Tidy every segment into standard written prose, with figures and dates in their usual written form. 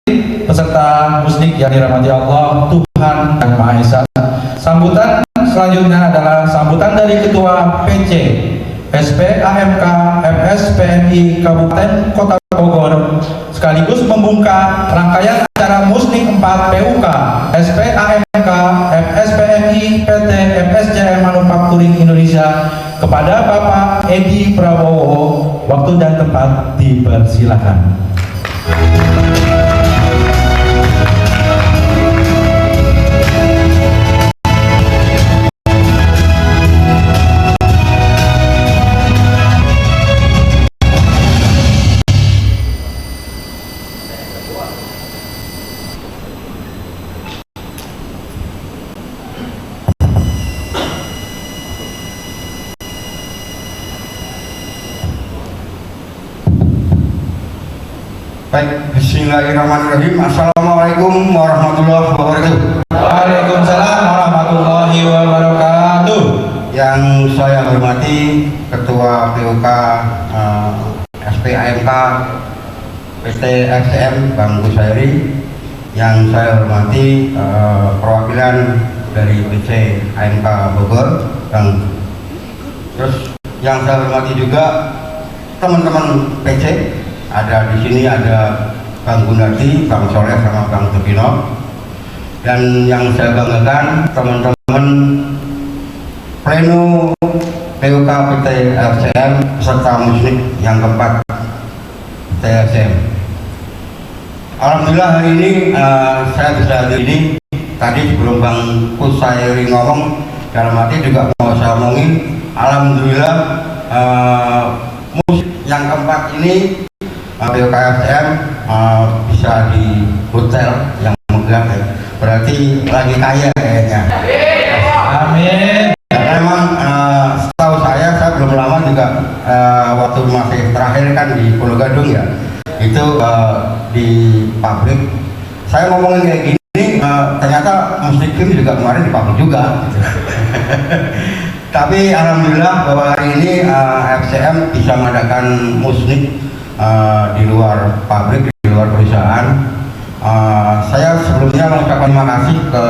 peserta musnik yang dirahmati Allah, Tuhan Yang Maha Esa. Sambutan selanjutnya adalah sambutan dari Ketua PC SPAMK FSPMI Kabupaten Kota Bogor, sekaligus membuka rangkaian acara musnik 4 PUK SPAMK FSPMI PT FSCM Manufacturing Indonesia kepada Bapak Edi Prabowo. Waktu dan tempat dipersilakan. Baik, bismillahirrahmanirrahim. Assalamualaikum warahmatullahi wabarakatuh. Waalaikumsalam warahmatullahi wabarakatuh. Yang saya hormati Ketua PUK SPAMK PT FCM Bang Kusairi, yang saya hormati perwakilan dari PC AMK Bogor, Bang. Terus yang saya hormati juga teman-teman PC. Ada di sini ada Bang Gunardi, Bang Soleh, sama Bang Tupino. Dan yang saya banggakan teman-teman pleno PUK PT FCM serta musik yang keempat TSM. Alhamdulillah hari ini saya bisa hadir ini. Tadi sebelum Bang Kusairi ngomong, dalam hati juga mau saya omongin, alhamdulillah musik yang keempat ini PUK FCM bisa di hotel yang megah ya. Berarti lagi kaya kayaknya. Amin. Karena memang setahu saya belum lama juga waktu masih terakhir kan di Pulau Gadung ya, itu di pabrik. Saya ngomongin kayak gini, ternyata musik film juga kemarin di pabrik juga. Gitu. Tapi alhamdulillah bahwa hari ini FCM bisa mengadakan musik di luar pabrik, di luar perusahaan. Saya sebelumnya mengucapkan terima kasih ke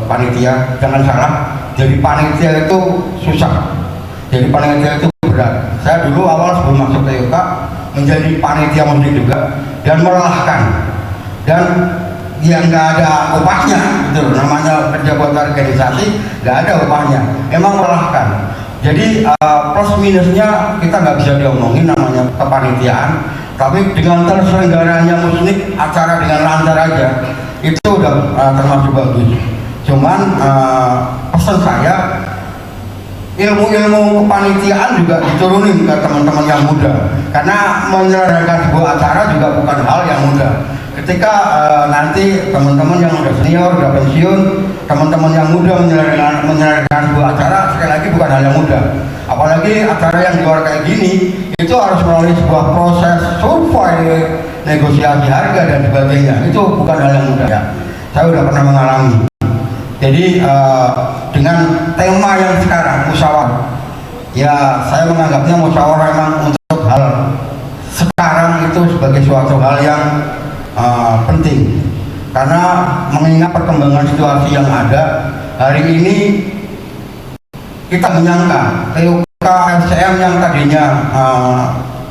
panitia. Jangan salah, jadi panitia itu susah, jadi panitia itu berat. Saya dulu awal sebelum masuk ke PUK menjadi panitia musik juga, dan melelahkan, dan yang nggak ada upahnya, gitu. Namanya kerja buat organisasi nggak ada upahnya, emang melelahkan. Jadi plus minusnya kita nggak bisa diomongin, namanya kepanitiaan. Tapi dengan terselenggaranya musik acara dengan lancar aja, itu udah termasuk bagus. Cuman pesan saya, ilmu-ilmu kepanitiaan juga diturunin ke teman-teman yang muda, karena menyelenggarakan sebuah acara juga bukan hal yang mudah. Ketika nanti teman-teman yang udah senior, udah pensiun, teman-teman yang muda menyelenggarakan sebuah acara, sekali lagi bukan hal yang mudah. Apalagi acara yang di luar kayak gini, itu harus melalui sebuah proses survei, negosiasi harga dan sebagainya. Itu bukan hal yang mudah ya. Saya udah pernah mengalami. Jadi dengan tema yang sekarang musyawarah, ya saya menganggapnya musyawarah memang untuk hal sekarang itu sebagai suatu hal yang penting, karena mengingat perkembangan situasi yang ada hari ini. Kita menyangka PUK FCM yang tadinya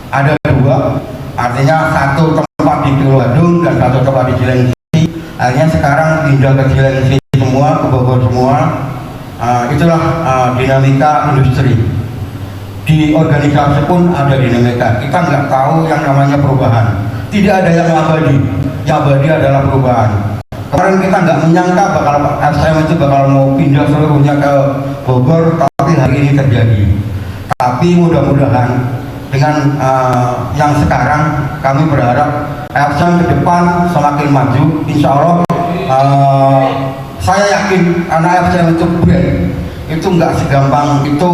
ada dua, artinya satu tempat di Pulau Gadung dan satu tempat di Cilengsi, akhirnya sekarang pindah ke Cilengsi semua, ke Bogor semua. Itulah dinamika industri. Di organisasi pun ada dinamika. Kita nggak tahu yang namanya perubahan. Tidak ada yang abadi. Yang abadi adalah perubahan. Kemarin kita nggak menyangka bakal FCM itu bakal mau pindah seluruhnya ke Bogor, tapi hari ini terjadi. Tapi mudah-mudahan dengan yang sekarang, kami berharap FCM ke depan semakin maju. Insya Allah saya yakin karena FCM itu brand, itu nggak segampang itu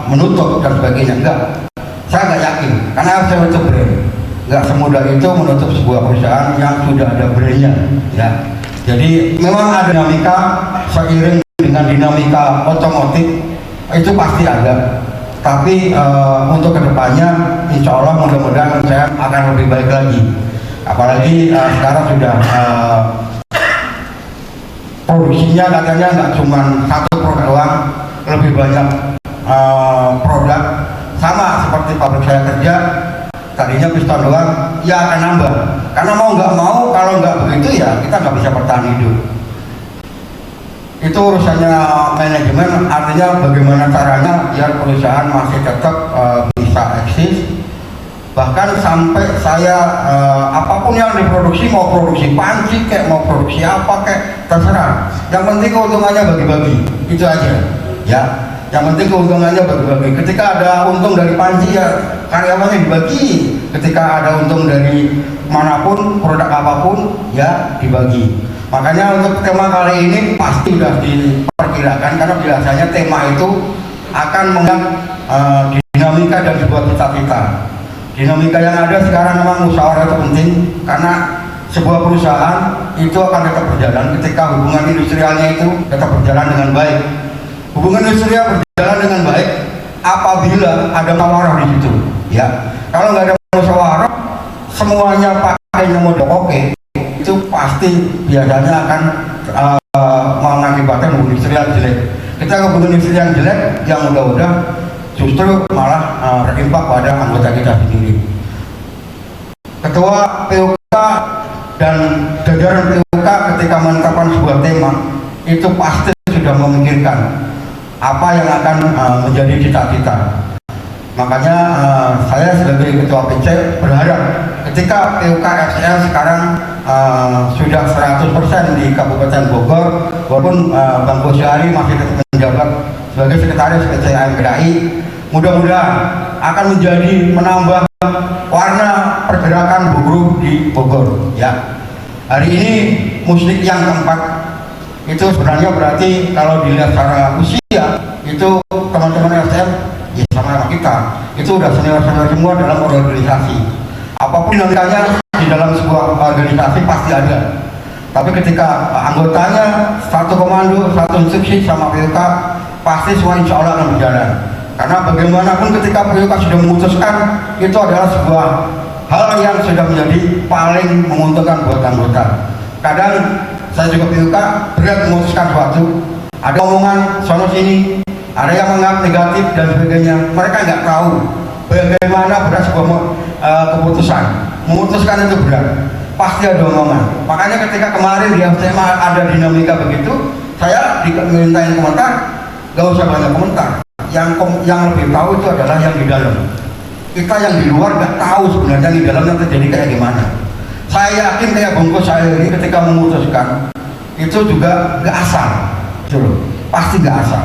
menutup dan sebagainya. Enggak, saya nggak yakin karena FCM itu brand. Nggak semudah itu menutup sebuah perusahaan yang sudah ada brandnya ya. Jadi memang ada dinamika, seiring dengan dinamika otomotif itu pasti ada. Tapi untuk kedepannya insya Allah mudah-mudahan saya akan lebih baik lagi, Apalagi sekarang sudah produksinya katanya nggak cuma satu produk doang, lebih banyak produk. Sama seperti pabrik saya kerja, tadinya piston doang, ya akan nambah. Karena mau nggak mau, kalau nggak begitu ya kita nggak bisa bertahan hidup. Itu urusannya manajemen, artinya bagaimana caranya biar perusahaan masih tetap bisa eksis. Bahkan sampai saya apapun yang diproduksi, mau produksi panci kayak mau produksi apa kayak terserah, yang penting keuntungannya bagi-bagi, itu aja ya. Yang penting keuntungannya bagi-bagi. Ketika ada untung dari panci ya karyawannya dibagi, ketika ada untung dari manapun produk apapun ya dibagi. Makanya untuk tema kali ini pasti sudah diperkirakan, karena biasanya tema itu akan mengangkat dinamika dan sebuah cita-cita. Dinamika yang ada sekarang memang musyawarah itu penting, karena sebuah perusahaan itu akan tetap berjalan ketika hubungan industrialnya itu tetap berjalan dengan baik. Hubungan industrial berjalan dengan baik apabila ada musyawarah di situ. Ya, kalau nggak ada musyawarah, semuanya pakai model oke, itu pasti biasanya akan mengakibatkan hubungan industrial jelek. Ketika hubungan industrial jelek, yang udah justru malah berimpact pada anggota kita sendiri. Ketua PUK dan jajaran PUK ketika menetapkan sebuah tema itu pasti sudah memikirkan apa yang akan menjadi cita-cita. Makanya saya sebagai ketua PC berharap ketika PUK FCL sekarang sudah 100% di Kabupaten Bogor, walaupun Bang Bosyari masih tetap menjabat sebagai sekretaris PC AMPDI, mudah-mudahan akan menambah warna pergerakan buruh di Bogor. Ya, hari ini musik yang keempat itu sebenarnya berarti kalau dilihat secara usia itu teman-teman LSM ya sama kita itu udah senior-senior semua dalam organisasi. Apapun dinamikanya di dalam sebuah organisasi pasti ada. Tapi ketika anggotanya satu komando, satu instruksi sama PUK, pasti semua insya Allah akan berjalan. Karena bagaimanapun ketika PUK sudah memutuskan, itu adalah sebuah hal yang sudah menjadi paling menguntungkan buat anggota. Kadang saya juga PUK berat memutuskan sesuatu, ada omongan sono sini, ada yang menganggap negatif dan sebagainya. Mereka nggak tahu bagaimana berat sebuah keputusan. Memutuskan itu berat, pasti ada omongan. Makanya ketika kemarin di FCMA ada dinamika begitu, saya dimintain komentar, gak usah banyak komentar. Yang lebih tahu itu adalah yang di dalam. Kita yang di luar nggak tahu sebenarnya di dalamnya terjadi kayak gimana. Saya yakin kayak bungkus saya ini ketika memutuskan itu juga nggak asal, pasti nggak asal.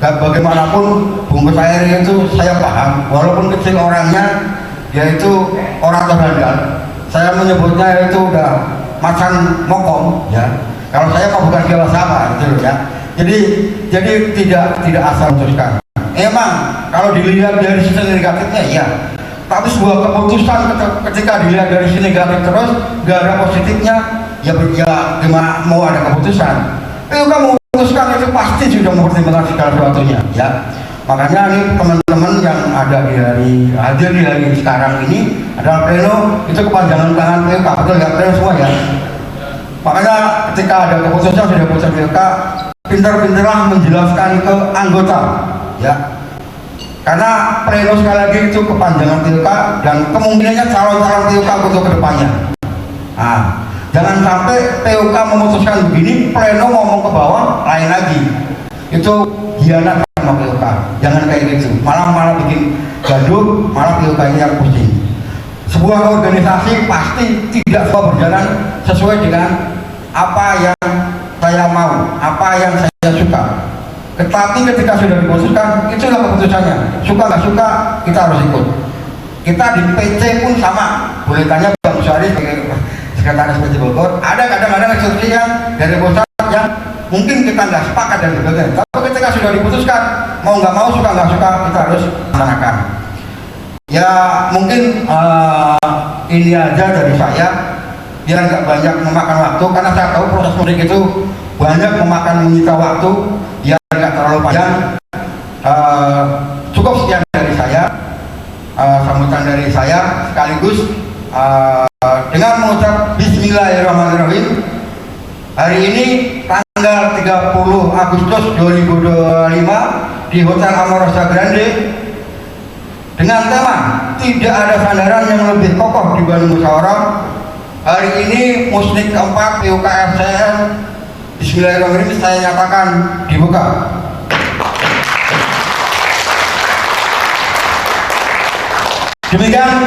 Bagaimanapun bungkus air itu saya paham, walaupun kecil orangnya, dia itu orang terhandal. Saya menyebutnya itu udah macan mokom, ya. Kalau saya mah bukan siapa sama, gitu ya. Jadi tidak asal memutuskan. Emang kalau dilihat dari sisi negatifnya, iya. Tapi sebuah keputusan ketika dilihat dari sisi negatif terus, nggak ada positifnya, ya gimana mau ada keputusan? Kamu memutuskan itu pasti sudah mempertimbangkan segala sesuatunya, ya. Makanya ini teman-teman yang ada hadir di hari sekarang ini adalah pleno, itu kepanjangan tangan PUK, betul ya pleno semua ya. Makanya ketika ada keputusan sudah putusan PUK, pintar-pintarlah menjelaskan ke anggota, ya. Karena pleno sekali lagi itu kepanjangan PUK dan kemungkinannya calon-calon PUK untuk kedepannya. Nah, jangan sampai PUK memutuskan begini, pleno ngomong ke bawah lain lagi. Itu hianat sama PUK. Jangan kayak gitu. Malah bikin gaduh, malah PUK-nya yang pusing. Sebuah organisasi pasti tidak semua berjalan sesuai dengan apa yang saya mau, apa yang saya suka. Tetapi ketika sudah diputuskan, itulah keputusannya. Suka nggak suka, kita harus ikut. Kita di PC pun sama. Boleh tanya Bang Syari sebagai sekretaris PC Bogor, ada kadang-kadang instruksi yang dari pusat yang mungkin kita nggak sepakat dan sebagainya. Tapi ketika sudah diputuskan, mau nggak mau, suka nggak suka, kita harus laksanakan. Ya mungkin ini aja dari saya, biar nggak banyak memakan waktu, karena saya tahu proses mudik itu banyak menyita waktu, biar nggak terlalu panjang. Cukup sekian dari saya, sambutan dari saya, sekaligus dengan mengucap Bismillahirrahmanirrahim. Hari ini tanggal 30 Agustus 2025 di Hotel Amorosa Grande dengan tema tidak ada sandaran yang lebih kokoh dibanding musyawarah. Hari ini musnik keempat PUKFCN Bismillahirrahmanirrahim saya nyatakan dibuka. Demikian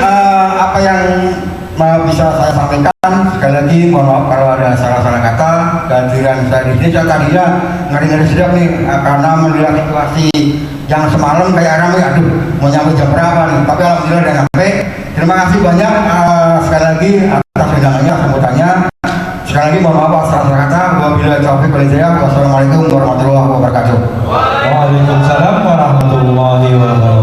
apa yang bisa saya sampaikan. Sekali lagi mohon maaf kalau ada salah-salah kata. Kehadiran saya di sini, saya tadinya ngeri-ngeri sedap nih karena melihat situasi yang semalam kayak ramai, aduh mau nyampe jam berapa nih, tapi alhamdulillah udah nyampe. Terima kasih banyak sekali lagi atas undangannya, sambutannya. Sekali lagi mohon maaf salah-salah kata. Wabillahi taufiq wal hidayah. Wassalamualaikum warahmatullahi wabarakatuh. Waalaikumsalam warahmatullahi wabarakatuh.